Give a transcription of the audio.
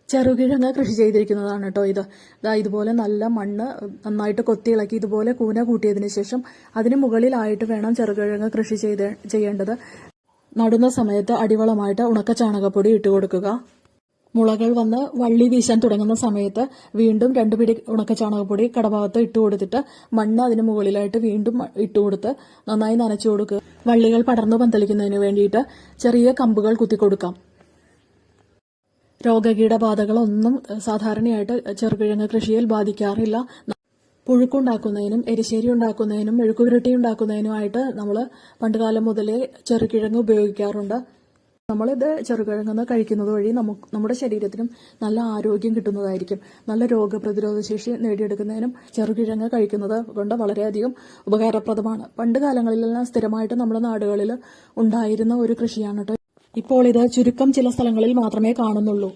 ചെറുകിഴങ്ങ് കൃഷി ചെയ്തിരിക്കുന്നതാണ് കേട്ടോ ഇത്. ഇതുപോലെ നല്ല മണ്ണ് നന്നായിട്ട് കൊത്തിയിളക്കി ഇതുപോലെ കൂന കൂട്ടിയതിന് ശേഷം അതിന് മുകളിലായിട്ട് വേണം ചെറുകിഴങ്ങ് കൃഷി ചെയ്യേണ്ടത്. നടുന്ന സമയത്ത് അടിവളമായിട്ട് ഉണക്ക ചാണകപ്പൊടി ഇട്ട് കൊടുക്കുക. മുളകൾ വന്ന് വള്ളി വീശാൻ തുടങ്ങുന്ന സമയത്ത് വീണ്ടും 2 പിടി ഉണക്ക ചാണകപ്പൊടി കടഭാഗത്ത് ഇട്ട് കൊടുത്തിട്ട് മണ്ണ് അതിന് മുകളിലായിട്ട് വീണ്ടും ഇട്ട് കൊടുത്ത് നന്നായി നനച്ചു കൊടുക്കുക. വള്ളികൾ പടർന്നു പന്തലിക്കുന്നതിന് വേണ്ടിയിട്ട് ചെറിയ കമ്പുകൾ കുത്തിക്കൊടുക്കാം. രോഗകീടബാധകളൊന്നും സാധാരണയായിട്ട് ചെറുകിഴങ്ങ് കൃഷിയിൽ ബാധിക്കാറില്ല. പുഴുക്കുണ്ടാക്കുന്നതിനും എരിശ്ശേരി ഉണ്ടാക്കുന്നതിനും മെഴുക്കുപുരട്ടി ഉണ്ടാക്കുന്നതിനുമായിട്ട് നമ്മൾ പണ്ടുകാലം മുതലേ ചെറുകിഴങ്ങ് ഉപയോഗിക്കാറുണ്ട്. നമ്മളിത് ചെറുകിഴങ്ങ് കഴിക്കുന്നത് വഴി നമ്മുടെ ശരീരത്തിനും നല്ല ആരോഗ്യം കിട്ടുന്നതായിരിക്കും. നല്ല രോഗപ്രതിരോധ ശേഷി നേടിയെടുക്കുന്നതിനും ചെറുകിഴങ്ങ് കഴിക്കുന്നത് കൊണ്ട് വളരെയധികം ഉപകാരപ്രദമാണ്. പണ്ട് കാലങ്ങളിലെല്ലാം സ്ഥിരമായിട്ട് നമ്മുടെ നാടുകളിൽ ഉണ്ടായിരുന്ന ഒരു കൃഷിയാണ് കേട്ടോ. ഇപ്പോൾ ഇത് ചുരുക്കം ചില സ്ഥലങ്ങളിൽ മാത്രമേ കാണുന്നുള്ളൂ.